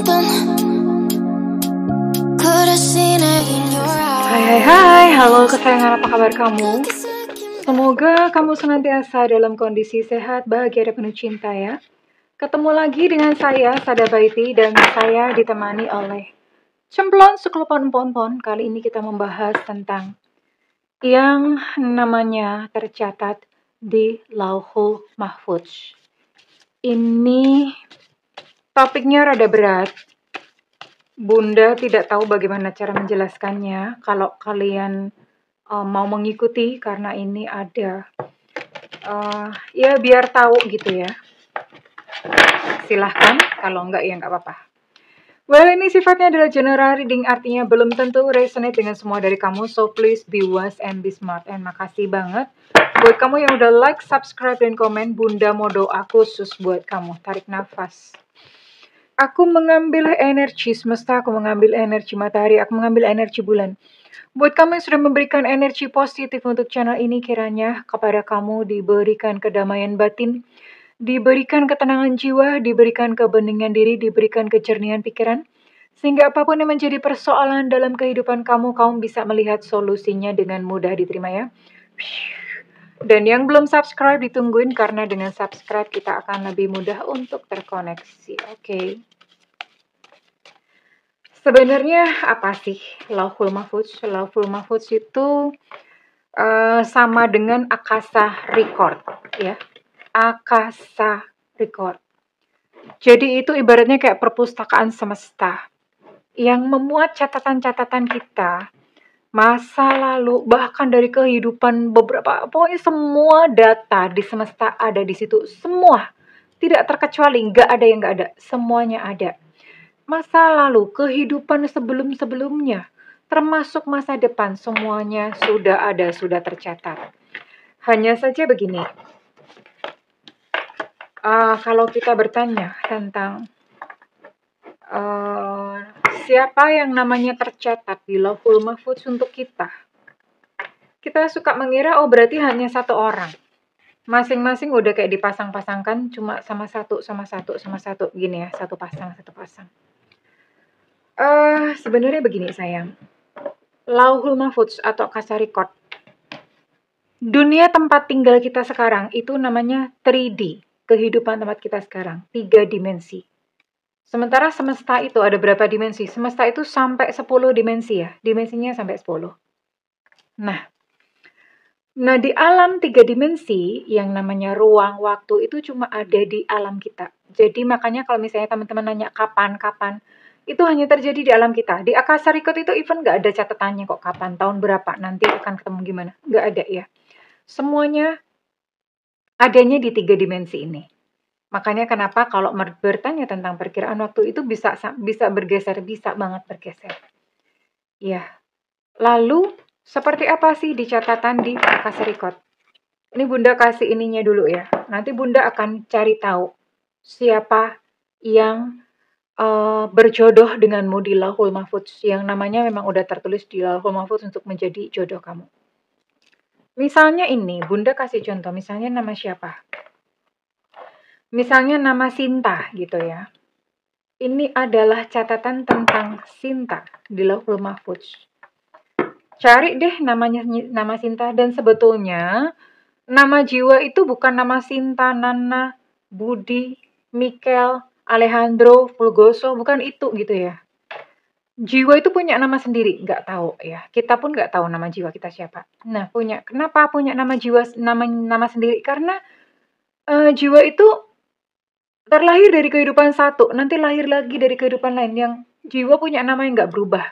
something. Could have seen it in your eyes. Hai, halo kesayangan, apa kabar kamu? Semoga kamu senantiasa dalam kondisi sehat, bahagia, dan penuh cinta ya. Ketemu lagi dengan saya, Sada Baiti, dan saya ditemani oleh Cemplon Suklopon Pon. Kali ini kita membahas tentang yang namanya tercatat di Lauhul Mahfudz. Ini topiknya rada berat. Bunda tidak tahu bagaimana cara menjelaskannya. Kalau kalian mau mengikuti, karena ini ada ya biar tahu gitu ya, silahkan. Kalau enggak ya enggak apa-apa. Well, ini sifatnya adalah general reading, artinya belum tentu resonate dengan semua dari kamu. So please be wise and be smart. And makasih banget buat kamu yang udah like, subscribe, dan komen. Bunda mau doa khusus buat kamu. Tarik nafas. Aku mengambil energi semesta, aku mengambil energi matahari, aku mengambil energi bulan. Buat kamu yang sudah memberikan energi positif untuk channel ini, kiranya kepada kamu diberikan kedamaian batin, diberikan ketenangan jiwa, diberikan kebeningan diri, diberikan kejernihan pikiran, sehingga apapun yang menjadi persoalan dalam kehidupan kamu, kamu bisa melihat solusinya dengan mudah diterima ya. Dan yang belum subscribe ditungguin, karena dengan subscribe kita akan lebih mudah untuk terkoneksi. Oke. Sebenarnya apa sih Lauhul Mahfudz? Lauhul Mahfudz itu sama dengan Akasa Record ya. Akasa Record. Jadi itu ibaratnya kayak perpustakaan semesta yang memuat catatan-catatan kita, masa lalu, bahkan dari kehidupan beberapa, pokoknya semua data di semesta ada di situ. Semua, tidak terkecuali, nggak ada yang nggak ada, semuanya ada. Masa lalu, kehidupan sebelum-sebelumnya, termasuk masa depan, semuanya sudah ada, sudah tercatat. Hanya saja begini, kalau kita bertanya tentang siapa yang namanya tercatat di Lauhul Mahfudz untuk kita suka mengira, oh berarti hanya satu orang. Masing-masing udah kayak dipasang-pasangkan, cuma sama satu gini ya, satu pasang. Sebenarnya begini sayang, Lauhul Mahfudz atau Akasa Record, dunia tempat tinggal kita sekarang itu namanya 3D, kehidupan tempat kita sekarang, 3 dimensi. Sementara semesta itu ada berapa dimensi? Semesta itu sampai 10 dimensi ya, dimensinya sampai 10. Nah di alam 3 dimensi yang namanya ruang, waktu itu cuma ada di alam kita. Jadi makanya kalau misalnya teman-teman nanya kapan, itu hanya terjadi di alam kita. Di Akasa Record itu even nggak ada catatannya kok kapan, tahun berapa, nanti akan ketemu gimana. Nggak ada ya. Semuanya adanya di 3 dimensi ini. Makanya kenapa kalau bertanya tentang perkiraan waktu itu bisa bergeser, bisa banget bergeser. Ya. Lalu seperti apa sih di catatan di Akasa Record? Ini Bunda kasih ininya dulu ya. Nanti Bunda akan cari tahu siapa yang berjodoh denganmu di Lauhul Mahfudz, yang namanya memang udah tertulis di Lauhul Mahfudz untuk menjadi jodoh kamu. Misalnya ini, Bunda kasih contoh, misalnya nama siapa? Misalnya nama Sinta gitu ya. Ini adalah catatan tentang Sinta di Lauhul Mahfudz. Cari deh nama Sinta, dan sebetulnya nama jiwa itu bukan nama Sinta, Nana, Budi, Mikel, Alejandro, Fulgoso, bukan itu gitu ya. Jiwa itu punya nama sendiri, nggak tahu ya. Kita pun nggak tahu nama jiwa kita siapa. Nah, kenapa punya nama jiwa, nama sendiri? Karena jiwa itu terlahir dari kehidupan satu, nanti lahir lagi dari kehidupan lain, yang jiwa punya nama yang nggak berubah.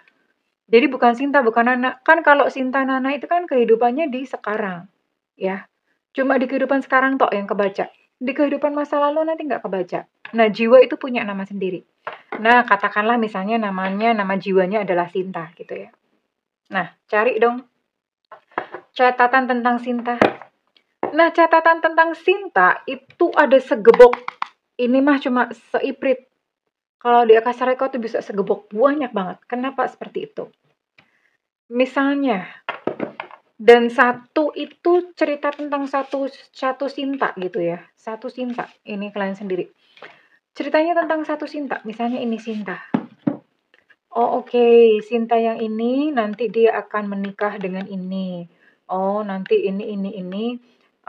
Jadi bukan Sinta, bukan Nana. Kan kalau Sinta, Nana itu kan kehidupannya di sekarang, ya. Cuma di kehidupan sekarang tok yang kebaca. Di kehidupan masa lalu nanti nggak kebaca. Nah, jiwa itu punya nama sendiri. Nah, katakanlah misalnya nama jiwanya adalah Sinta, gitu ya. Nah, cari dong catatan tentang Sinta. Nah, catatan tentang Sinta itu ada segebok. Ini mah cuma seiprit. Kalau di Akasa Record itu bisa segebok, banyak banget. Kenapa seperti itu? Misalnya, dan satu itu cerita tentang satu Sinta gitu ya. Satu Sinta, ini kalian sendiri. ceritanya tentang satu Sinta. Misalnya ini Sinta. Oh oke, Sinta yang ini nanti dia akan menikah dengan ini. Oh nanti ini.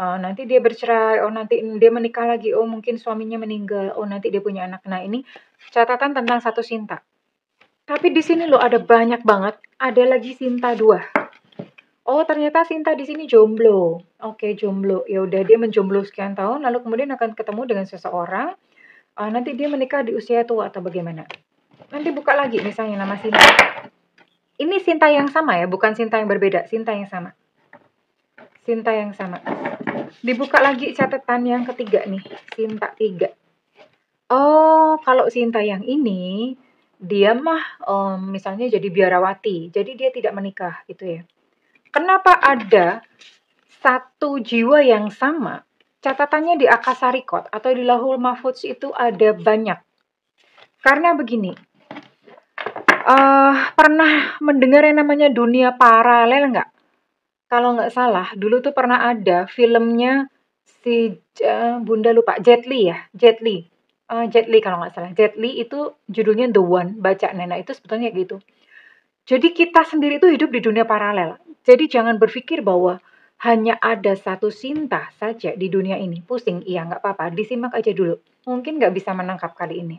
Nanti dia bercerai. Oh nanti dia menikah lagi. Oh mungkin suaminya meninggal. Oh nanti dia punya anak. Nah ini catatan tentang satu Sinta. Tapi di sini loh ada banyak banget. Ada lagi Sinta 2. Oh ternyata Sinta di sini jomblo. Oke jomblo. Ya udah dia menjomblo sekian tahun. Lalu kemudian akan ketemu dengan seseorang. Nanti dia menikah di usia tua atau bagaimana? Nanti buka lagi misalnya nama Sinta. Ini Sinta yang sama ya, bukan Sinta yang berbeda. Sinta yang sama. Sinta yang sama. Dibuka lagi catatan yang ketiga nih. Sinta 3. Oh, kalau Sinta yang ini, dia mah misalnya jadi biarawati. Jadi dia tidak menikah gitu ya. Kenapa ada satu jiwa yang sama? Catatannya di Akasarikot atau di Lauhul Mahfudz itu ada banyak. Karena begini, pernah mendengar yang namanya dunia paralel nggak? Kalau nggak salah, dulu tuh pernah ada filmnya si Bunda lupa, Jet Li ya, Jet Li. Jet Li kalau nggak salah. Jet Li itu judulnya The One, baca Nena itu sebetulnya gitu. Jadi kita sendiri tuh hidup di dunia paralel. Jadi jangan berpikir bahwa hanya ada satu Sinta saja di dunia ini. Pusing, iya nggak apa-apa, disimak aja dulu. Mungkin nggak bisa menangkap kali ini.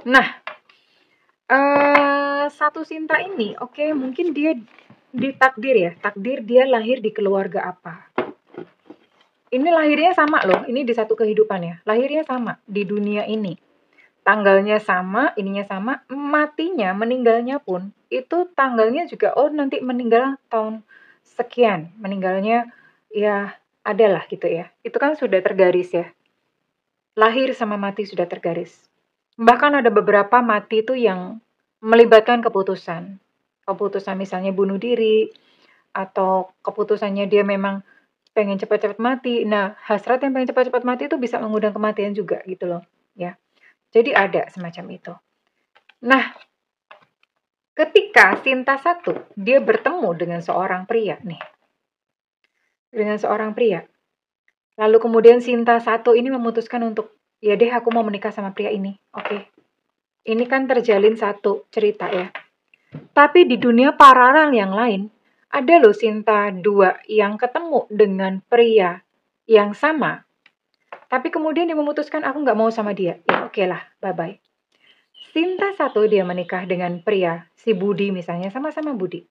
Nah, satu Sinta ini, oke, mungkin dia ditakdir ya, takdir dia lahir di keluarga apa. Ini lahirnya sama loh, ini di satu kehidupan ya, lahirnya sama di dunia ini. Tanggalnya sama, ininya sama, matinya, meninggalnya pun, itu tanggalnya juga, oh nanti meninggal tahun sekian, meninggalnya ya adalah gitu ya. Itu kan sudah tergaris ya. Lahir sama mati sudah tergaris. Bahkan ada beberapa mati itu yang melibatkan keputusan. Keputusan misalnya bunuh diri, atau keputusannya dia memang pengen cepat-cepat mati. Nah, hasrat yang pengen cepat-cepat mati itu bisa mengundang kematian juga gitu loh, ya. Jadi ada semacam itu. Nah, ketika Sinta 1 dia bertemu dengan seorang pria nih. Dengan seorang pria. Lalu kemudian Sinta 1 ini memutuskan untuk, ya deh aku mau menikah sama pria ini. Oke. Ini kan terjalin satu cerita ya. Tapi di dunia paralel yang lain, ada loh Sinta 2 yang ketemu dengan pria yang sama. Tapi kemudian dia memutuskan aku nggak mau sama dia. Ya oke lah, bye-bye. Sinta 1 dia menikah dengan pria, si Budi misalnya, sama-sama Budi.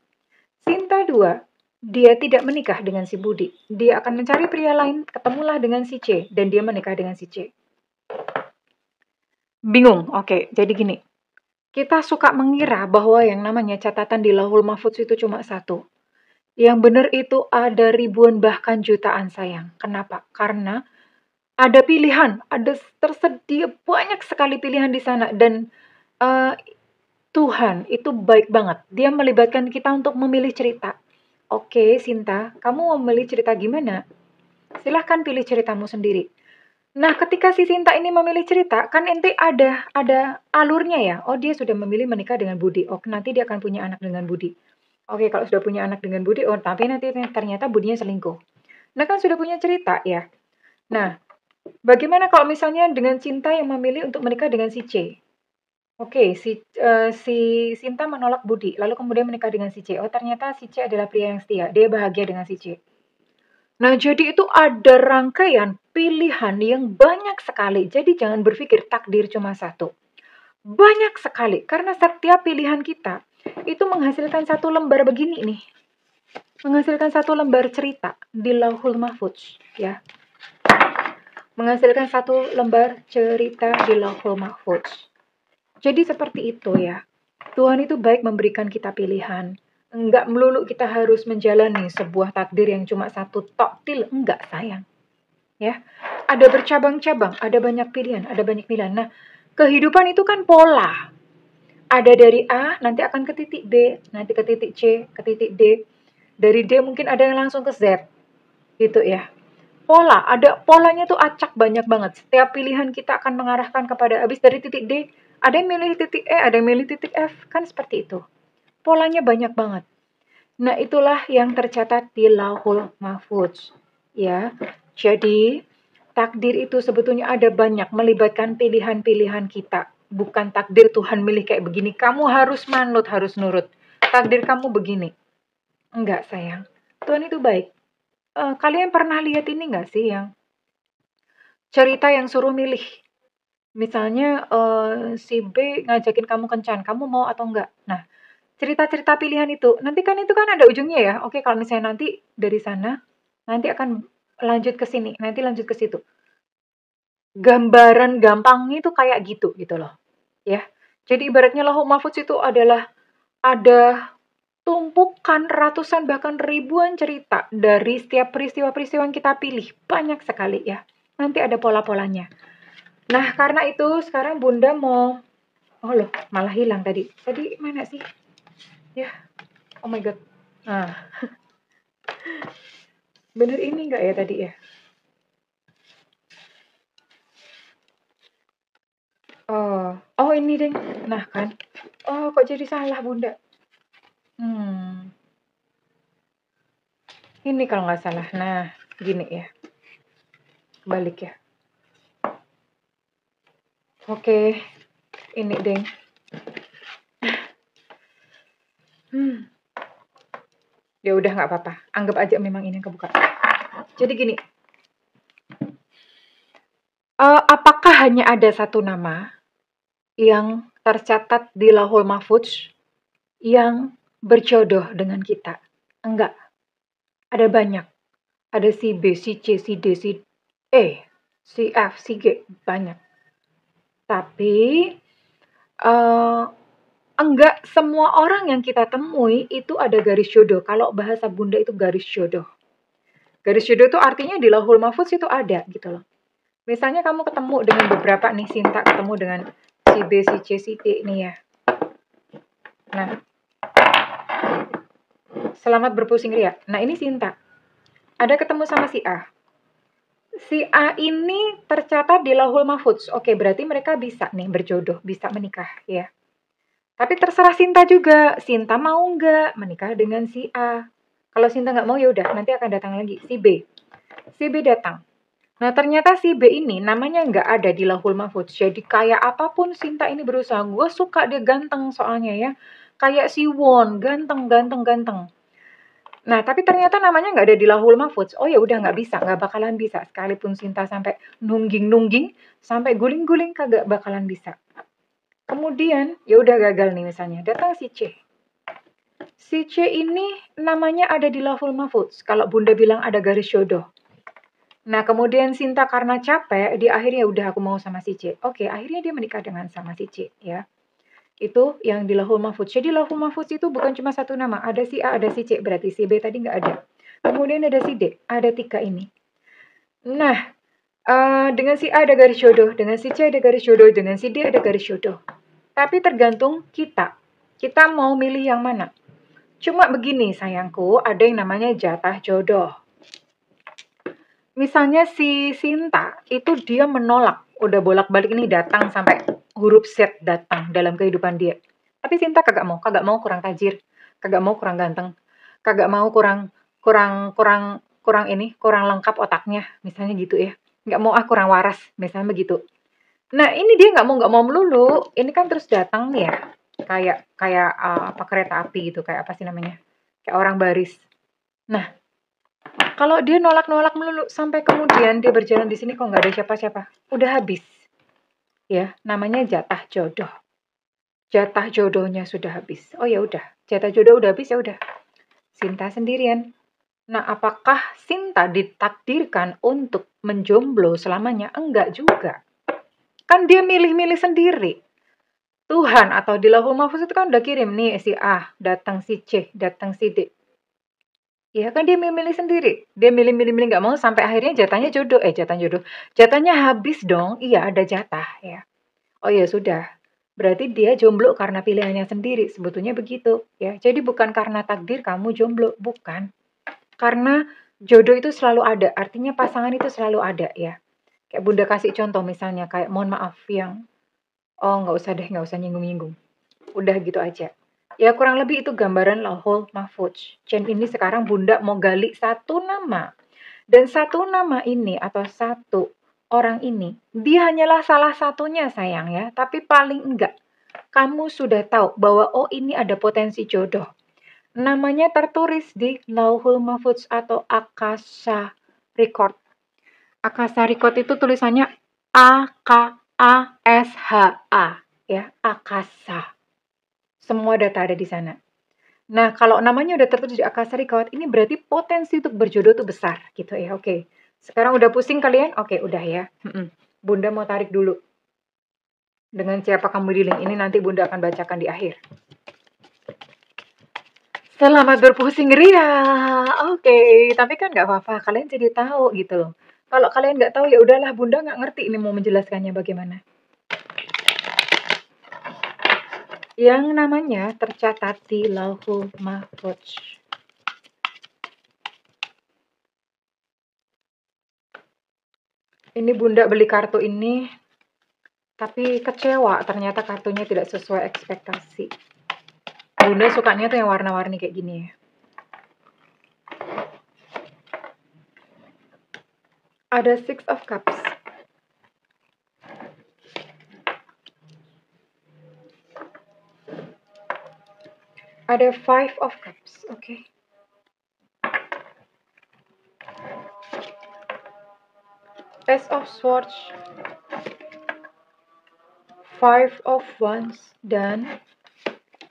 Sinta 2, dia tidak menikah dengan si Budi. Dia akan mencari pria lain, ketemulah dengan si C, dan dia menikah dengan si C. Bingung? Oke, jadi gini. Kita suka mengira bahwa yang namanya catatan di Lauhul Mahfudz itu cuma satu. Yang benar itu ada ribuan bahkan jutaan sayang. Kenapa? Karena ada pilihan, ada tersedia banyak sekali pilihan di sana dan Tuhan itu baik banget. Dia melibatkan kita untuk memilih cerita. Oke, Sinta, kamu mau memilih cerita gimana? Silahkan pilih ceritamu sendiri. Nah, ketika si Sinta ini memilih cerita, kan ente ada alurnya ya. Oh, dia sudah memilih menikah dengan Budi. Oh, nanti dia akan punya anak dengan Budi. Oke, kalau sudah punya anak dengan Budi, oh tapi nanti ternyata Budinya selingkuh. Nah, kan sudah punya cerita ya. Nah, bagaimana kalau misalnya dengan Sinta yang memilih untuk menikah dengan si C? Oke, si Sinta menolak Budi, lalu kemudian menikah dengan si C. Oh, ternyata si C adalah pria yang setia. Dia bahagia dengan si C. Nah, jadi itu ada rangkaian pilihan yang banyak sekali. Jadi jangan berpikir takdir cuma satu. Banyak sekali, karena setiap pilihan kita itu menghasilkan satu lembar begini nih. Menghasilkan satu lembar cerita di Lauhul Mahfudz, ya. Menghasilkan satu lembar cerita di Lauhul Mahfudz. Jadi seperti itu ya. Tuhan itu baik memberikan kita pilihan. Enggak melulu kita harus menjalani sebuah takdir yang cuma satu toktil. Enggak, sayang. Ya, ada bercabang-cabang, ada banyak pilihan, ada banyak pilihan. Nah, kehidupan itu kan pola. Ada dari A, nanti akan ke titik B, nanti ke titik C, ke titik D. Dari D mungkin ada yang langsung ke Z. Gitu ya. Pola, ada polanya tuh acak banyak banget. Setiap pilihan kita akan mengarahkan kepada habis dari titik D, ada yang milih titik E, ada yang milih titik F, kan seperti itu. Polanya banyak banget. Nah, itulah yang tercatat di Lauhul Mahfudz. Ya. Jadi, takdir itu sebetulnya ada banyak, melibatkan pilihan-pilihan kita. Bukan takdir Tuhan milih kayak begini, kamu harus manut, harus nurut. Takdir kamu begini. Enggak sayang, Tuhan itu baik. Kalian pernah lihat ini enggak sih yang cerita yang suruh milih? Misalnya si B ngajakin kamu kencan, kamu mau atau enggak? Nah, cerita-cerita pilihan itu, nanti kan itu kan ada ujungnya ya. Oke, kalau misalnya nanti dari sana, nanti akan lanjut ke sini, nanti lanjut ke situ. Gambaran gampangnya itu kayak gitu loh. Ya. Jadi ibaratnya Lauhul Mahfudz itu adalah ada tumpukan ratusan bahkan ribuan cerita dari setiap peristiwa-peristiwa yang kita pilih. Banyak sekali ya. Nanti ada pola-polanya. Nah, karena itu sekarang Bunda mau oh loh, malah hilang tadi. Tadi mana sih? Ya. Oh my god. Nah. Bener ini enggak ya tadi ya? Oh ini deng. Nah kan. Oh kok jadi salah Bunda? Ini kalau nggak salah. Nah, gini ya. Balik ya. Oke. Ini deng. Ya udah nggak apa-apa. Anggap aja memang ini yang kebuka. Jadi gini. Apakah hanya ada satu nama yang tercatat di Lauhul Mahfudz yang berjodoh dengan kita? Enggak. Ada banyak. Ada si B, si C, si D, si E, si F, si G. Banyak. Tapi enggak semua orang yang kita temui itu ada garis jodoh. Kalau bahasa Bunda itu garis jodoh. Garis jodoh itu artinya di Lauhul Mahfudz itu ada gitu loh. Misalnya kamu ketemu dengan beberapa nih, Sinta ketemu dengan si B, si C, si D nih ya. Nah, selamat berpusing ria. Nah ini Sinta. Ada ketemu sama si A. Si A ini tercatat di Lauhul Mahfudz. Oke, berarti mereka bisa nih berjodoh, bisa menikah ya. Tapi terserah Sinta juga. Sinta mau nggak menikah dengan si A? Kalau Sinta nggak mau ya udah, nanti akan datang lagi si B. Si B datang. Nah ternyata si B ini namanya nggak ada di Lauhul Mahfudz. Jadi kayak apapun Sinta ini berusaha. Gue suka dia ganteng soalnya ya. Kayak si Won, ganteng. Nah tapi ternyata namanya nggak ada di Lauhul Mahfudz. Oh ya udah nggak bisa, nggak bakalan bisa. Sekalipun Sinta sampai nungging, sampai guling-guling kagak bakalan bisa. Kemudian ya udah gagal nih misalnya. Datang si C. Si C ini namanya ada di Lauhul Mahfudz. Kalau Bunda bilang ada garis jodoh. Nah, kemudian Sinta karena capek, di akhirnya udah aku mau sama si C. Oke, akhirnya dia menikah dengan sama si C, ya. Itu yang di Lauhul Mahfudz. Jadi Lauhul Mahfudz itu bukan cuma satu nama. Ada si A, ada si C. Berarti si B tadi nggak ada. Kemudian ada si D. Ada 3 ini. Nah, dengan si A ada garis jodoh. Dengan si C ada garis jodoh. Dengan si D ada garis jodoh. Tapi tergantung kita. Kita mau milih yang mana. Cuma begini sayangku, ada yang namanya jatah jodoh. Misalnya si Sinta, itu dia menolak. Udah bolak-balik ini datang sampai huruf Z datang dalam kehidupan dia. Tapi Sinta kagak mau kurang tajir, kagak mau kurang ganteng, kagak mau kurang lengkap otaknya, misalnya gitu ya. Nggak mau kurang waras, misalnya begitu. Nah ini dia nggak mau melulu, ini kan terus datang nih ya, kayak apa kereta api gitu, kayak apa sih namanya, kayak orang baris. Nah kalau dia nolak-nolak melulu sampai kemudian dia berjalan di sini kok nggak ada siapa-siapa, udah habis. Ya, namanya jatah jodoh. Jatah jodohnya sudah habis. Oh ya udah, jatah jodoh udah habis ya udah. Sinta sendirian. Nah, apakah Sinta ditakdirkan untuk menjomblo selamanya? Enggak juga. Kan dia milih-milih sendiri. Tuhan atau di Lauhul Mahfudz itu kan udah kirim nih si A, datang si C, datang si D. Ya kan dia milih sendiri. Dia milih nggak mau sampai akhirnya jatahnya jodoh. Jatahnya habis dong. Iya ada jatah ya. Oh ya sudah. Berarti dia jomblo karena pilihannya sendiri. Sebetulnya begitu ya. Jadi bukan karena takdir kamu jomblo, bukan. Karena jodoh itu selalu ada. Artinya pasangan itu selalu ada ya. Kayak Bunda kasih contoh misalnya kayak mohon maaf yang nggak usah nyinggung-nyinggung. Udah gitu aja. Ya kurang lebih itu gambaran Lauhul Mahfudz. Dan ini sekarang Bunda mau gali satu nama. Dan satu nama ini atau satu orang ini, dia hanyalah salah satunya sayang ya, tapi paling enggak kamu sudah tahu bahwa oh ini ada potensi jodoh. Namanya tertulis di Lauhul Mahfudz atau Akasha Record. Akasha Record itu tulisannya A-K-A-S-H-A ya, Akasha. Semua data ada di sana. Nah, kalau namanya udah tertulis di Akasha Record, ini berarti potensi untuk berjodoh tuh besar gitu ya. Oke. Sekarang udah pusing kalian? Oke, udah ya. Bunda mau tarik dulu. Dengan siapa kamu dealing ini nanti Bunda akan bacakan di akhir. Selamat berpusing ria. Oke, tapi kan nggak apa-apa. Kalian jadi tahu gitu loh. Kalau kalian nggak tahu ya udahlah, Bunda nggak ngerti ini mau menjelaskannya bagaimana. Yang namanya tercatat di Lauhul Mahfudz. Ini Bunda beli kartu ini, tapi kecewa ternyata kartunya tidak sesuai ekspektasi. Bunda sukanya tuh yang warna-warni kayak gini ya. Ada Six of Cups. Ada Five of Cups, oke. Ace of Swords, Five of Wands, dan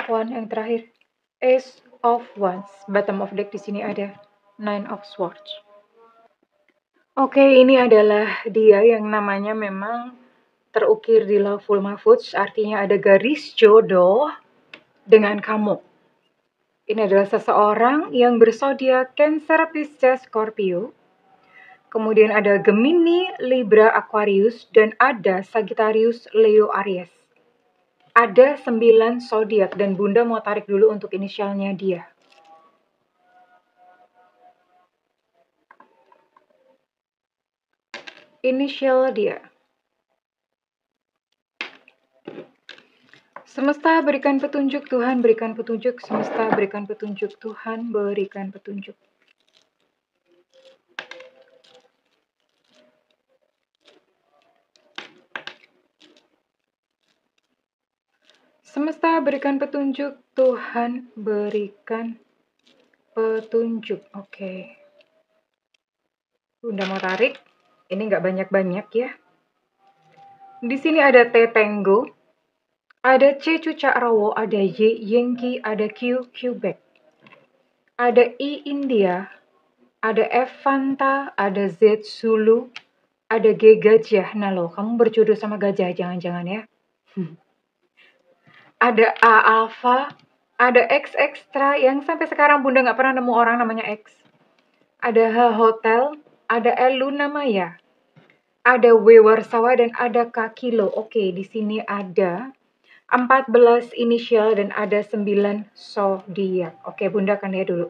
One yang terakhir, Ace of Wands. Bottom of deck di sini ada Nine of Swords. Oke, ini adalah dia yang namanya memang terukir di Lauhul Mahfudz, artinya ada garis jodoh dengan kamu. Ini adalah seseorang yang berzodiak Cancer, Pisces, Scorpio. Kemudian ada Gemini, Libra, Aquarius, dan ada Sagittarius, Leo, Aries. Ada 9 zodiak dan Bunda mau tarik dulu untuk inisialnya dia. Inisial dia. Semesta berikan petunjuk, Tuhan berikan petunjuk. Semesta berikan petunjuk, Tuhan berikan petunjuk. Semesta berikan petunjuk, Tuhan berikan petunjuk. Oke. Bunda mau tarik. Ini nggak banyak-banyak ya. Di sini ada T Tango, ada C Cucak Rawo, ada Y Yankee, ada Q Quebec, ada I India, ada F Fanta, ada Z Zulu, ada G Gajah. Nah loh, kamu berjodoh sama gajah jangan-jangan ya. Ada A Alpha, ada X Extra yang sampai sekarang Bunda nggak pernah nemu orang namanya X. Ada H Hotel, ada L Luna Maya, ada W Warsawa, dan ada K Kilo. Oke, di sini ada 14 inisial dan ada 9 zodiak. Oke, Bunda akan lihat dulu.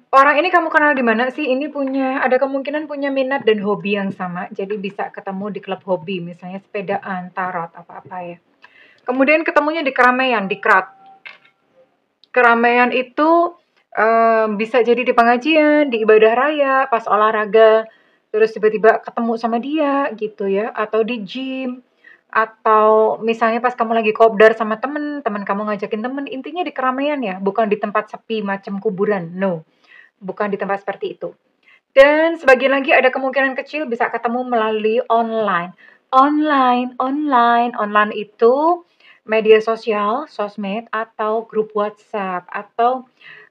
Orang ini kamu kenal di mana sih? Ini ada kemungkinan punya minat dan hobi yang sama. Jadi bisa ketemu di klub hobi, misalnya sepedaan, tarot, apa-apa ya. Kemudian ketemunya di keramaian, di crowd. Keramaian itu bisa jadi di pengajian, di ibadah raya, pas olahraga, terus tiba-tiba ketemu sama dia gitu ya, atau di gym, atau misalnya pas kamu lagi kopdar sama temen kamu ngajakin temen, intinya di keramaian ya, bukan di tempat sepi macam kuburan, no, bukan di tempat seperti itu. Dan sebagian lagi ada kemungkinan kecil bisa ketemu melalui online. Online itu media sosial, sosmed, atau grup WhatsApp, atau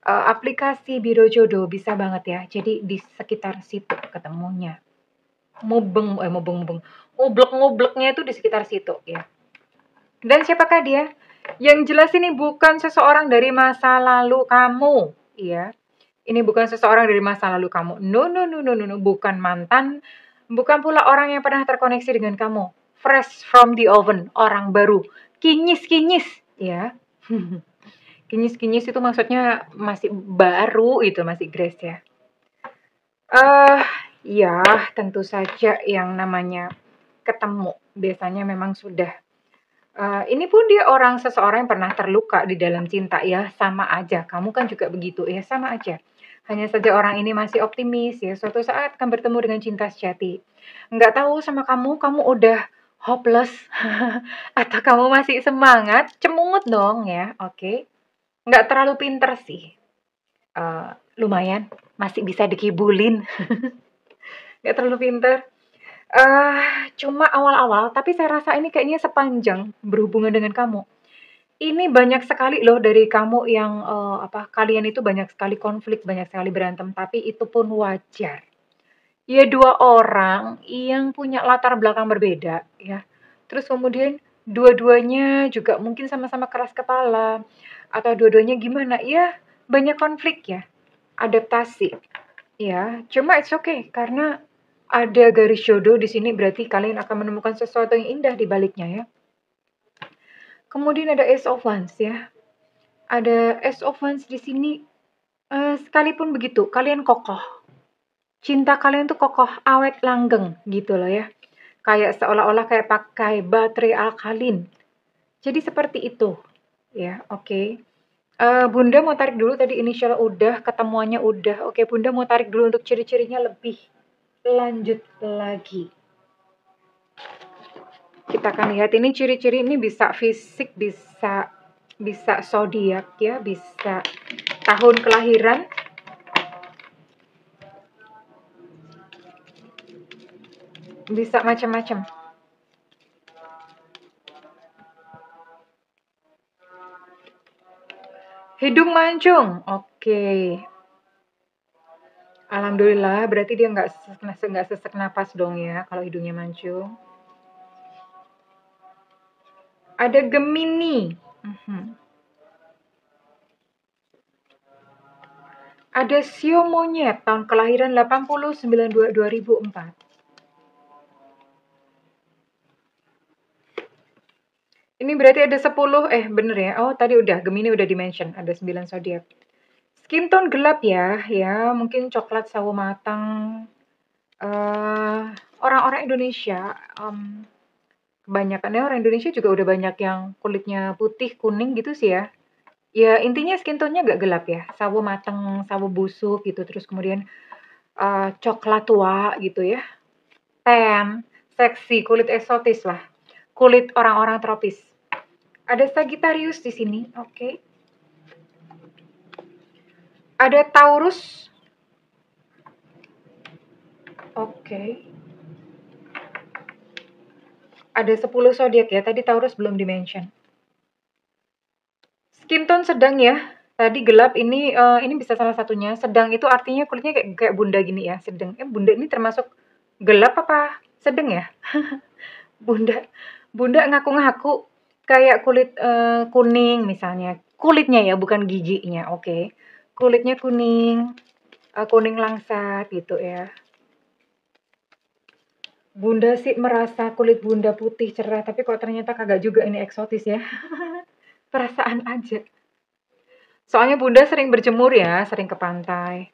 aplikasi biro jodoh, bisa banget ya. Jadi di sekitar situ ketemunya. Ngoblek-ngobleknya itu di sekitar situ ya. Dan siapakah dia? Yang jelas ini bukan seseorang dari masa lalu kamu, ya. Ini bukan seseorang dari masa lalu kamu. No, bukan mantan, bukan pula orang yang pernah terkoneksi dengan kamu. Fresh from the oven, orang baru. Kinyis, ya. Kinyis itu maksudnya masih baru itu, masih grace ya. Ya, tentu saja yang namanya ketemu biasanya memang sudah. Ini pun dia seseorang yang pernah terluka di dalam cinta ya, sama aja. Kamu kan juga begitu ya, sama aja. Hanya saja orang ini masih optimis ya, suatu saat akan bertemu dengan cinta sejati. Nggak tahu sama kamu udah hopeless atau kamu masih semangat, cemungut dong ya, oke. Nggak terlalu pinter sih, lumayan, masih bisa dikibulin, nggak terlalu pinter. Cuma awal-awal, tapi saya rasa ini kayaknya sepanjang berhubungan dengan kamu. Ini banyak sekali loh dari kamu yang, kalian itu banyak sekali konflik, banyak sekali berantem, tapi itu pun wajar. Ya 2 orang yang punya latar belakang berbeda ya, terus kemudian dua-duanya juga mungkin sama-sama keras kepala, atau dua-duanya gimana, ya banyak konflik ya, adaptasi, ya. Cuma it's okay karena ada garis jodoh di sini berarti kalian akan menemukan sesuatu yang indah di baliknya ya. Kemudian ada Ace of Wands ya. Ada Ace of Wands di sini, sekalipun begitu kalian kokoh. Cinta kalian tuh kokoh, awet langgeng gitu loh ya. Kayak seolah-olah kayak pakai baterai alkalin. Jadi seperti itu. Ya, oke. Bunda mau tarik dulu tadi inisial udah, ketemuannya udah. Oke, Bunda mau tarik dulu untuk ciri-cirinya lebih lanjut lagi. Kita akan lihat ini ciri-ciri ini bisa fisik, bisa zodiak ya, bisa tahun kelahiran. Bisa macam-macam. Hidung mancung, oke. Alhamdulillah, berarti dia nggak sesek napas dong ya, kalau hidungnya mancung. Ada Gemini. Ada Sio Monyet, tahun kelahiran 80/92/2004. Ini berarti ada 10, bener ya. Oh, tadi udah, Gemini udah di-mention, ada 9 zodiak. Skin tone gelap ya, mungkin coklat sawo matang. Orang-orang Indonesia, kebanyakannya orang Indonesia juga udah banyak yang kulitnya putih, kuning gitu sih ya. Ya intinya skin tone-nya nggak gelap ya, sawo mateng, sawo busuk gitu, terus kemudian coklat tua gitu ya, tan, seksi, kulit eksotis lah, kulit orang-orang tropis. Ada Sagittarius di sini, oke. Ada Taurus, oke. Ada 10 zodiak ya, tadi Taurus belum di-mention. Skin tone sedang ya, tadi gelap, ini bisa salah satunya. Sedang itu artinya kulitnya kayak Bunda gini ya, sedang. Bunda ini termasuk gelap apa sedang ya? Bunda ngaku-ngaku kayak kulit kuning misalnya. Kulitnya ya, bukan giginya, oke. Kulitnya kuning, kuning langsat gitu ya. Bunda sih merasa kulit Bunda putih cerah, tapi kok ternyata kagak juga, ini eksotis ya. Perasaan aja. Soalnya Bunda sering berjemur ya, sering ke pantai.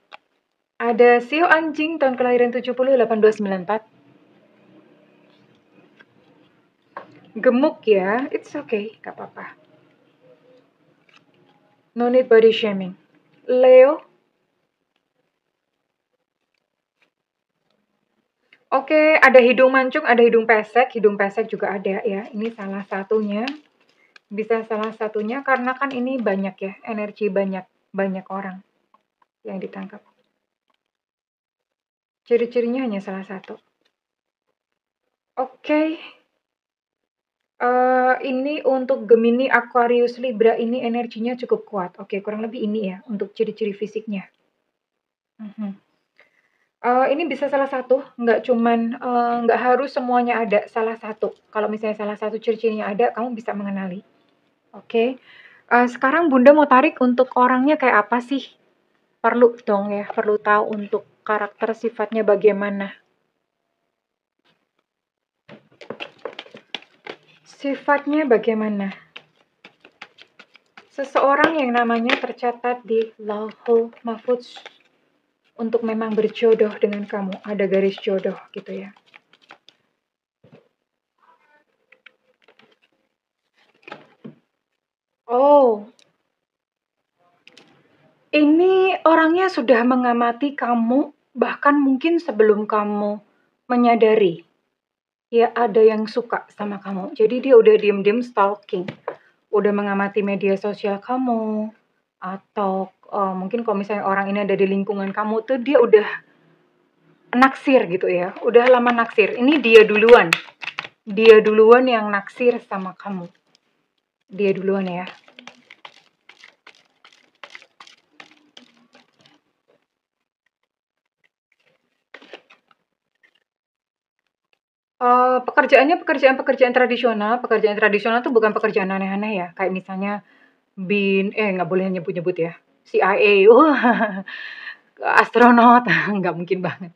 Ada Sio Anjing tahun kelahiran 70/82/94. Gemuk ya, it's okay, gak apa-apa. No need body shaming. Leo. Oke, ada hidung mancung, ada hidung pesek. Hidung pesek juga ada ya. Ini salah satunya. Bisa salah satunya karena kan ini banyak ya, energi banyak orang yang ditangkap. Ciri-cirinya hanya salah satu. Oke. Ini untuk Gemini, Aquarius, Libra ini energinya cukup kuat. Oke, kurang lebih ini ya untuk ciri-ciri fisiknya. Ini bisa salah satu, nggak harus semuanya ada, salah satu. Kalau misalnya salah satu ciri-cirinya ada, kamu bisa mengenali. Oke. Sekarang Bunda mau tarik untuk orangnya kayak apa sih? Perlu dong ya, perlu tahu untuk karakter sifatnya bagaimana. Sifatnya bagaimana? Seseorang yang namanya tercatat di Lauhul Mahfudz untuk memang berjodoh dengan kamu, ada garis jodoh gitu ya. Oh, ini orang Orangnya sudah mengamati kamu, bahkan mungkin sebelum kamu menyadari. Ya, ada yang suka sama kamu. Jadi dia udah diem-diem stalking. Udah mengamati media sosial kamu. Atau mungkin kalau misalnya orang ini ada di lingkungan kamu tuh dia udah naksir gitu ya. Udah lama naksir. Ini dia duluan. Dia duluan yang naksir sama kamu. Dia duluan ya. Pekerjaannya pekerjaan tradisional. Pekerjaan tradisional tuh bukan pekerjaan aneh-aneh ya. Kayak misalnya nggak boleh nyebut-nyebut ya. CIA, astronot, nggak mungkin banget.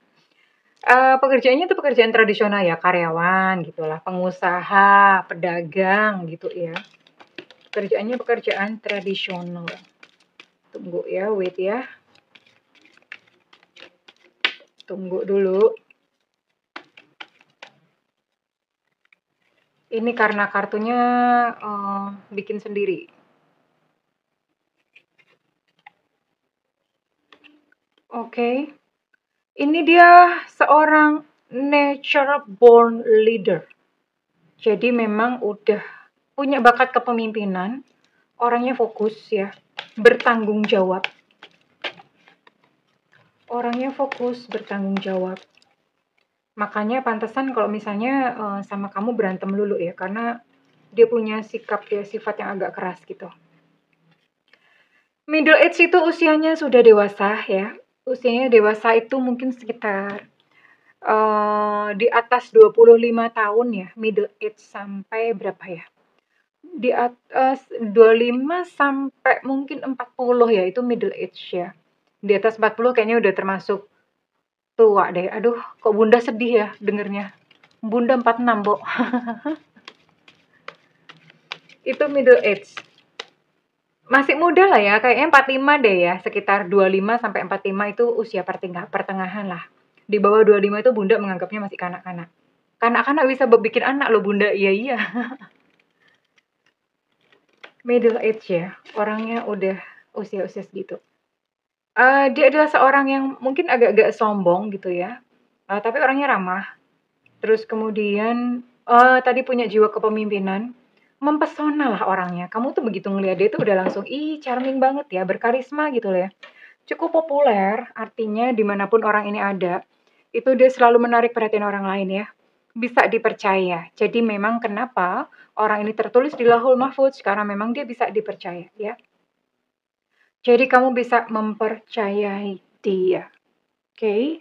Pekerjaannya tuh pekerjaan tradisional ya, karyawan gitulah, pengusaha, pedagang gitu ya. Pekerjaannya pekerjaan tradisional. Tunggu ya, wait ya. Tunggu dulu. Ini karena kartunya bikin sendiri. Oke. Ini dia seorang nature born leader. Jadi memang udah punya bakat kepemimpinan, orangnya fokus ya, bertanggung jawab. Orangnya fokus, bertanggung jawab. Makanya pantesan kalau misalnya sama kamu berantem dulu ya, karena dia punya sikap ya, sifat yang agak keras gitu. Middle age itu usianya sudah dewasa ya. Usianya dewasa itu mungkin sekitar di atas 25 tahun ya, middle age sampai berapa ya? Di atas 25 sampai mungkin 40 ya, itu middle age ya. Di atas 40 kayaknya udah termasuk tua deh. Aduh, kok Bunda sedih ya dengernya. Bunda 46, Bo. Itu middle age. Masih muda lah ya, kayaknya 45 deh ya. Sekitar 25 sampai 45 itu usia pertengahan lah. Di bawah 25 itu Bunda menganggapnya masih kanak-kanak. Kanak-kanak bisa bikin anak loh Bunda, iya. Middle age ya, orangnya udah usia-usia segitu. Dia adalah seorang yang mungkin agak-agak sombong gitu ya, tapi orangnya ramah. Terus kemudian tadi punya jiwa kepemimpinan, mempesona lah orangnya. Kamu tuh begitu ngeliat dia tuh udah langsung, ih charming banget ya, berkarisma gitu loh ya. Cukup populer, artinya dimanapun orang ini ada, itu dia selalu menarik perhatian orang lain ya. Bisa dipercaya. Jadi memang kenapa orang ini tertulis di Lauhul Mahfudz, karena memang dia bisa dipercaya ya. Jadi kamu bisa mempercayai dia. Oke?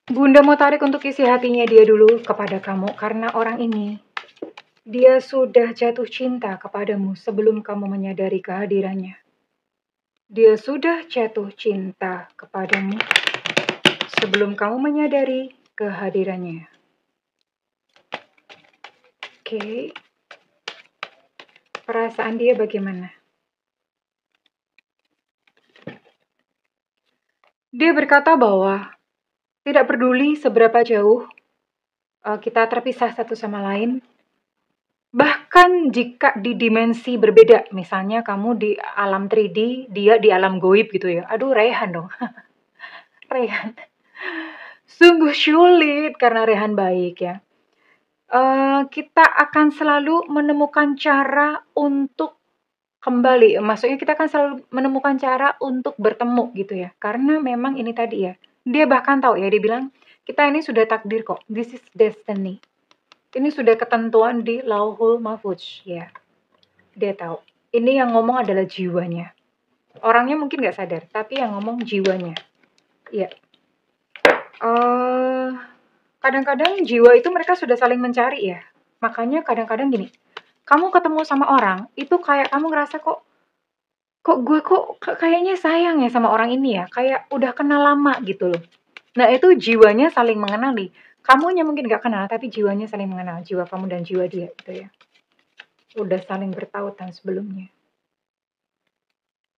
Bunda mau tarik untuk isi hatinya dia dulu kepada kamu, karena orang ini, dia sudah jatuh cinta kepadamu sebelum kamu menyadari kehadirannya. Dia sudah jatuh cinta kepadamu sebelum kamu menyadari kehadirannya. Oke. Perasaan dia bagaimana? Dia berkata bahwa tidak peduli seberapa jauh kita terpisah satu sama lain, bahkan jika di dimensi berbeda, misalnya kamu di alam 3D, dia di alam goib gitu ya. Aduh, Rehan dong. Rehan. Sungguh sulit karena Rehan baik ya. Kita akan selalu menemukan cara untuk kembali. Maksudnya kita akan selalu menemukan cara untuk bertemu gitu ya. Karena memang ini tadi ya. Dia bahkan tahu ya, dia bilang, kita ini sudah takdir kok. This is destiny. Ini sudah ketentuan di Lauhul Mahfudz ya. Dia tahu. Ini yang ngomong adalah jiwanya. Orangnya mungkin nggak sadar, tapi yang ngomong jiwanya. Ya. Kadang-kadang jiwa itu mereka sudah saling mencari ya. Makanya kadang-kadang gini, kamu ketemu sama orang, itu kayak kamu ngerasa kok gue kayaknya sayang ya sama orang ini ya. Kayak udah kenal lama gitu loh. Nah itu jiwanya saling mengenali. Kamunya mungkin gak kenal, tapi jiwanya saling mengenal. Jiwa kamu dan jiwa dia gitu ya. Udah saling bertautan sebelumnya.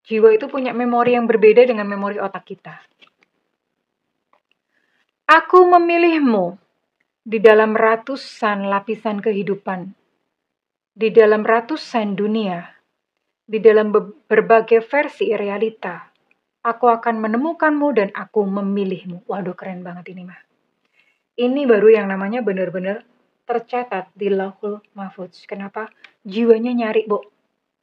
Jiwa itu punya memori yang berbeda dengan memori otak kita. Aku memilihmu di dalam ratusan lapisan kehidupan, di dalam ratusan dunia, di dalam berbagai versi realita. Aku akan menemukanmu dan aku memilihmu. Waduh, keren banget ini mah. Ini baru yang namanya benar-benar tercatat di Lauhul Mahfuz. Kenapa? Jiwanya nyari, Bo.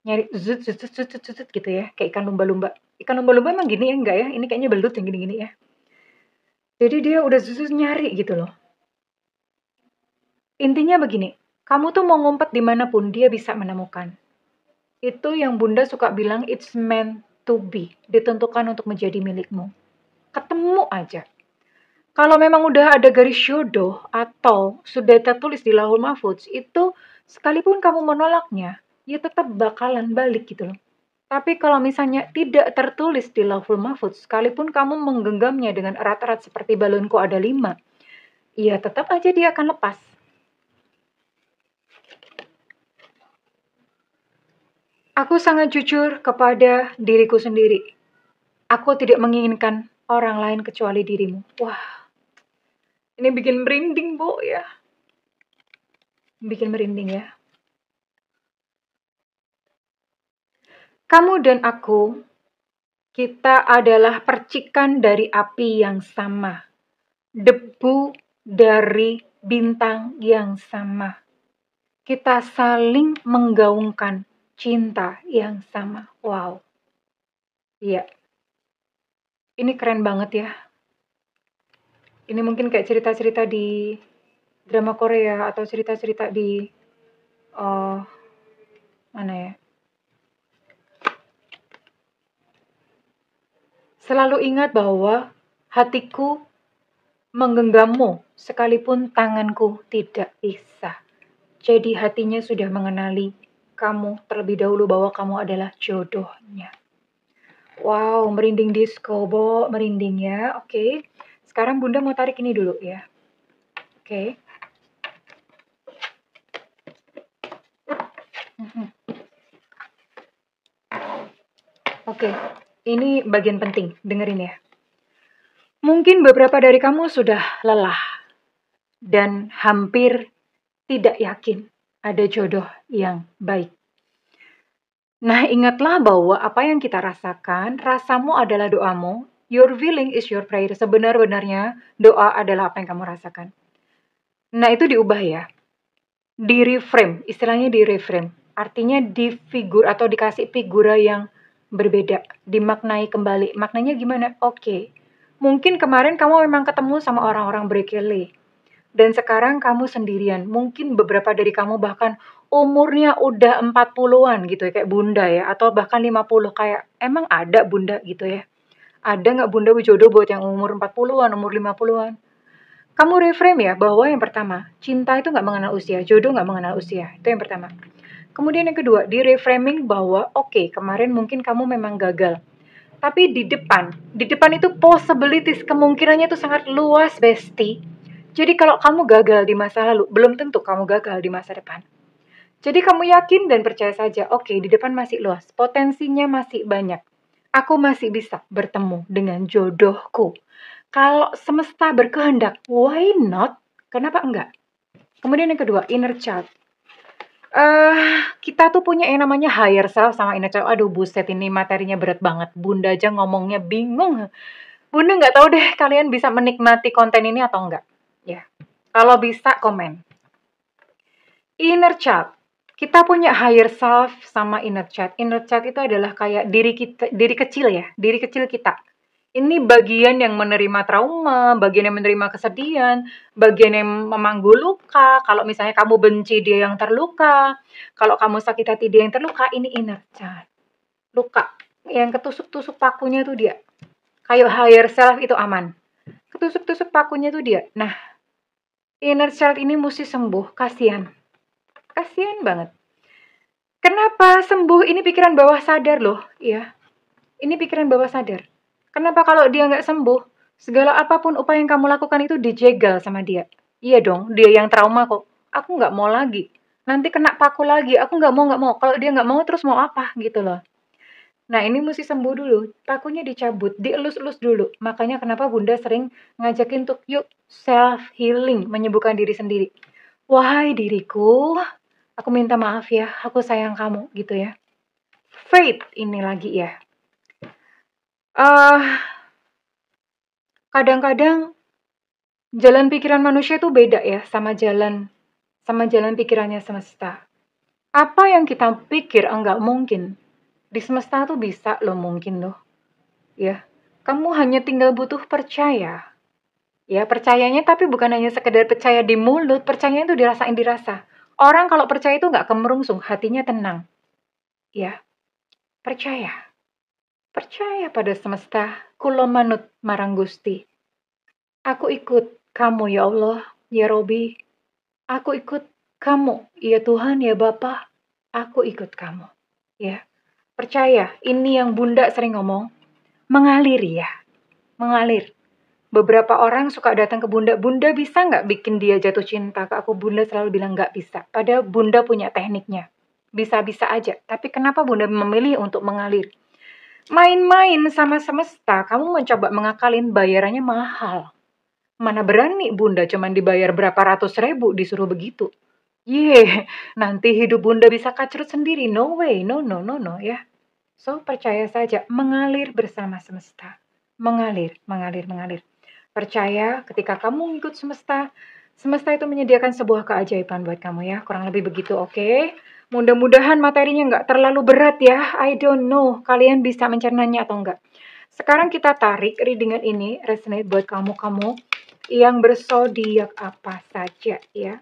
Nyari zut, zut, zut, zut, zut, zut, gitu ya. Kayak ikan lumba-lumba. Ikan lumba-lumba emang gini ya? Enggak ya? Ini kayaknya belut yang gini-gini ya. Jadi dia udah zut, zut nyari gitu loh. Intinya begini, kamu tuh mau ngumpet dimanapun, dia bisa menemukan. Itu yang Bunda suka bilang, it's meant to be. Ditentukan untuk menjadi milikmu. Ketemu aja. Kalau memang udah ada garis jodoh atau sudah tertulis di Lauhul Mahfuz, itu sekalipun kamu menolaknya, ya tetap bakalan balik gitu loh. Tapi kalau misalnya tidak tertulis di Lauhul Mahfuz, sekalipun kamu menggenggamnya dengan erat-erat seperti balonku ada 5, ya tetap aja dia akan lepas. Aku sangat jujur kepada diriku sendiri. Aku tidak menginginkan orang lain kecuali dirimu. Wah, ini bikin merinding, Bu, ya. Bikin merinding, ya. Kamu dan aku, kita adalah percikan dari api yang sama. Debu dari bintang yang sama. Kita saling menggaungkan cinta yang sama. Wow. Iya. Ini keren banget ya. Ini mungkin kayak cerita-cerita di drama Korea atau cerita-cerita di mana ya? Selalu ingat bahwa hatiku menggenggammu sekalipun tanganku tidak bisa. Jadi hatinya sudah mengenali kamu terlebih dahulu bahwa kamu adalah jodohnya. Wow, merinding disco, Bo. Merinding ya. Oke. Sekarang Bunda mau tarik ini dulu ya. Oke. Oke. Ini bagian penting. Dengerin ya. Mungkin beberapa dari kamu sudah lelah dan hampir tidak yakin ada jodoh yang baik. Nah, ingatlah bahwa apa yang kita rasakan, rasamu adalah doamu. Your feeling is your prayer. Sebenar-benarnya doa adalah apa yang kamu rasakan. Nah, itu diubah ya. Di reframe, istilahnya di reframe. Artinya di figur atau dikasih figura yang berbeda. Dimaknai kembali. Maknanya gimana? Oke. Mungkin kemarin kamu memang ketemu sama orang-orang berkele. Dan sekarang kamu sendirian. Mungkin beberapa dari kamu bahkan umurnya udah 40-an gitu ya, kayak Bunda ya. Atau bahkan 50, kayak emang ada Bunda gitu ya. Ada nggak Bunda jodoh buat yang umur 40-an, umur 50-an? Kamu reframe ya, bahwa yang pertama, cinta itu nggak mengenal usia, jodoh nggak mengenal usia. Itu yang pertama. Kemudian yang kedua, di reframing bahwa oke, kemarin mungkin kamu memang gagal. Tapi di depan itu possibilities, kemungkinannya itu sangat luas, Besti. Jadi kalau kamu gagal di masa lalu, belum tentu kamu gagal di masa depan. Jadi kamu yakin dan percaya saja, oke, di depan masih luas, potensinya masih banyak. Aku masih bisa bertemu dengan jodohku. Kalau semesta berkehendak, why not? Kenapa enggak? Kemudian yang kedua, inner child. Kita tuh punya yang namanya higher self sama inner child. Aduh, buset, ini materinya berat banget. Bunda aja ngomongnya bingung. Bunda nggak tahu deh kalian bisa menikmati konten ini atau enggak. Ya, kalau bisa komen. Inner child. Kita punya higher self sama inner child. Inner child itu adalah kayak diri kita, diri kecil ya, diri kecil kita. Ini bagian yang menerima trauma, bagian yang menerima kesedihan, bagian yang memanggu luka. Kalau misalnya kamu benci dia yang terluka, kalau kamu sakit hati dia yang terluka, ini inner child. Luka. Yang ketusuk-tusuk pakunya tuh dia. Kayak higher self itu aman. Ketusuk-tusuk pakunya tuh dia. Nah, inner child ini mesti sembuh. Kasihan. Kasihan banget. Kenapa sembuh? Ini pikiran bawah sadar loh. Ya. Ini pikiran bawah sadar. Kenapa kalau dia nggak sembuh, segala apapun upaya yang kamu lakukan itu dijegal sama dia? Iya dong, dia yang trauma kok. Aku nggak mau lagi. Nanti kena paku lagi. Aku nggak mau. Kalau dia nggak mau, terus mau apa gitu loh. Nah, ini mesti sembuh dulu. Pakunya dicabut, dielus-elus dulu. Makanya kenapa Bunda sering ngajakin untuk yuk self-healing, menyembuhkan diri sendiri. Wahai diriku, aku minta maaf ya, aku sayang kamu gitu ya. faith ini lagi ya. Uh, Kadang-kadang jalan pikiran manusia itu beda ya sama jalan pikirannya semesta. Apa yang kita pikir enggak mungkin, di semesta tuh bisa loh mungkin loh. Ya, kamu hanya tinggal butuh percaya. Ya, percayanya tapi bukan hanya sekedar percaya di mulut, percayanya itu dirasain dirasa. Orang kalau percaya itu nggak kemerungsung, hatinya tenang. Ya, percaya. Percaya pada semesta, kulo manut marang Gusti. Aku ikut kamu ya Allah, ya Robi. Aku ikut kamu, ya Tuhan, ya Bapa. Aku ikut kamu. Ya, percaya. Ini yang Bunda sering ngomong, mengalir ya, mengalir. Beberapa orang suka datang ke Bunda, Bunda bisa nggak bikin dia jatuh cinta ke aku? Bunda selalu bilang nggak bisa. Padahal Bunda punya tekniknya. Bisa-bisa aja. Tapi kenapa Bunda memilih untuk mengalir? Main-main sama semesta, kamu mencoba mengakalin, bayarannya mahal. Mana berani Bunda cuman dibayar berapa ratus ribu disuruh begitu. Nanti hidup Bunda bisa kacrut sendiri. No way, no ya. So, percaya saja, mengalir bersama semesta. Mengalir. Percaya ketika kamu ngikut semesta, semesta itu menyediakan sebuah keajaiban buat kamu ya. Kurang lebih begitu, oke? Mudah-mudahan materinya nggak terlalu berat ya. I don't know, kalian bisa mencernanya atau enggak. Sekarang kita tarik readingan ini, resonate buat kamu-kamu yang berzodiak apa saja ya.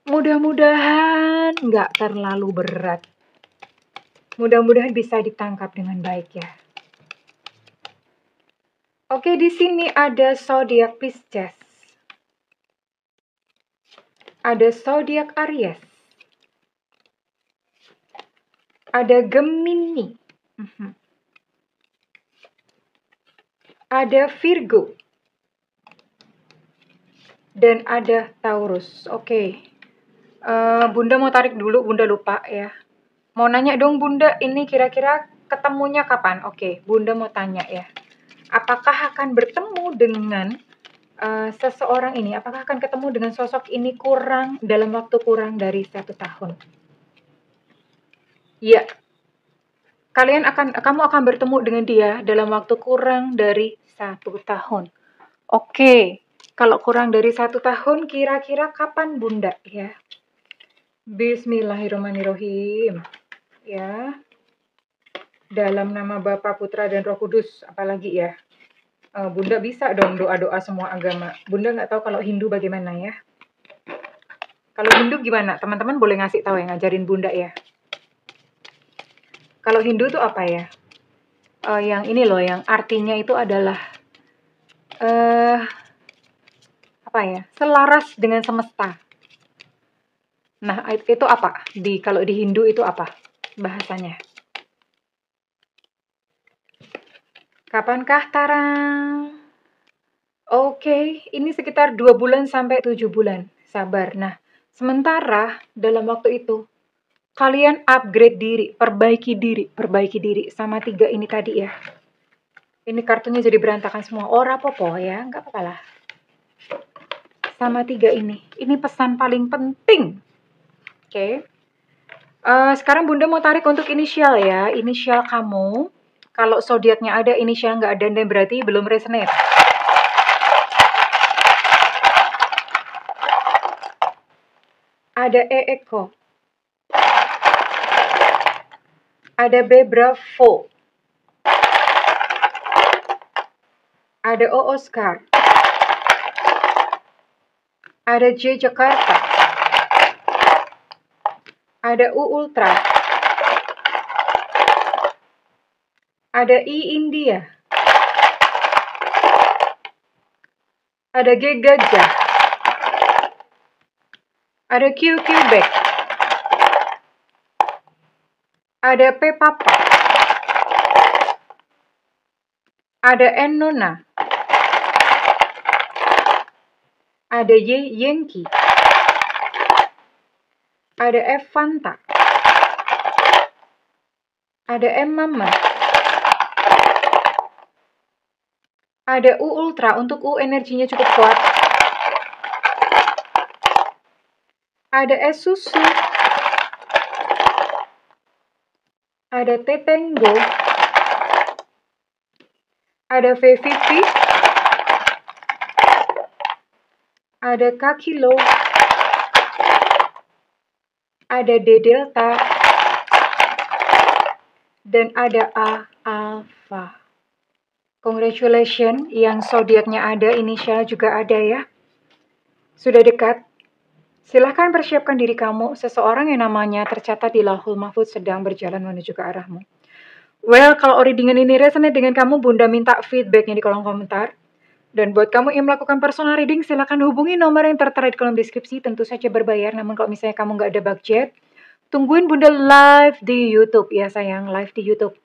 Mudah-mudahan nggak terlalu berat. Mudah-mudahan bisa ditangkap dengan baik ya. Oke, di sini ada zodiak Pisces. Ada zodiak Aries. Ada Gemini. Ada Virgo. Dan ada Taurus. Oke. Bunda mau tarik dulu, Bunda lupa ya. Mau nanya dong Bunda, ini kira-kira ketemunya kapan? Oke, Bunda mau tanya ya. Apakah akan bertemu dengan seseorang ini? Apakah akan ketemu dengan sosok ini dalam waktu kurang dari 1 tahun? Ya, kamu akan bertemu dengan dia dalam waktu kurang dari 1 tahun. Oke, kalau kurang dari 1 tahun, kira-kira kapan Bunda ya? Bismillahirrahmanirrahim. Ya, dalam nama Bapa, Putra, dan Roh Kudus, apalagi ya? Bunda bisa dong doa-doa semua agama. Bunda nggak tahu kalau Hindu bagaimana ya. Kalau Hindu gimana? Teman-teman boleh ngasih tahu ya, ngajarin Bunda ya. Kalau Hindu itu apa ya? Yang ini loh, yang artinya itu adalah apa ya? Selaras dengan semesta. Nah, itu apa? Kalau di Hindu itu apa bahasanya? Kapankah tarang? Oke, ini sekitar 2 bulan sampai 7 bulan. Sabar. Nah, sementara dalam waktu itu kalian upgrade diri, perbaiki diri sama 3 ini tadi ya. Ini kartunya jadi berantakan semua. Ora popo ya, nggak apa-apa lah. Sama 3 ini. Ini pesan paling penting. Oke. Sekarang Bunda mau tarik untuk inisial ya. Inisial kamu. Kalau zodiaknya ada, inisial nggak ada, dan berarti belum resonate. Ada Eko. Ada B Bravo. Ada O Oscar. Ada J Jakarta. Ada U Ultra. Ada I India. Ada G Gajah. Ada Q Quebec. Ada P Papa. Ada N Nona. Ada Y Yankee. Ada F Fanta. Ada M Mama. Ada U Ultra, untuk U energinya cukup kuat. Ada S Susu. ada Tetengo, ada VVV, ada Kakilo, ada D Delta, dan ada A Alpha. Congratulations, yang zodiaknya ada, inisial juga ada ya. Sudah dekat. Silahkan persiapkan diri kamu, seseorang yang namanya tercatat di Lauhul Mahfuz sedang berjalan menuju ke arahmu. Well, kalau readingan ini resonate dengan kamu, Bunda minta feedbacknya di kolom komentar. Dan buat kamu yang melakukan personal reading, silahkan hubungi nomor yang tertera di kolom deskripsi, tentu saja berbayar. Namun kalau misalnya kamu nggak ada budget, tungguin Bunda live di YouTube ya sayang, live di YouTube.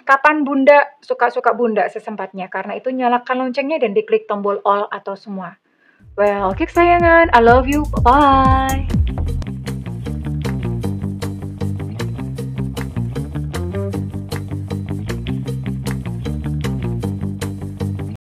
Kapan Bunda suka-suka Bunda sesempatnya, karena itu nyalakan loncengnya dan diklik tombol all atau semua. Well, oke kesayangan, I love you, bye-bye.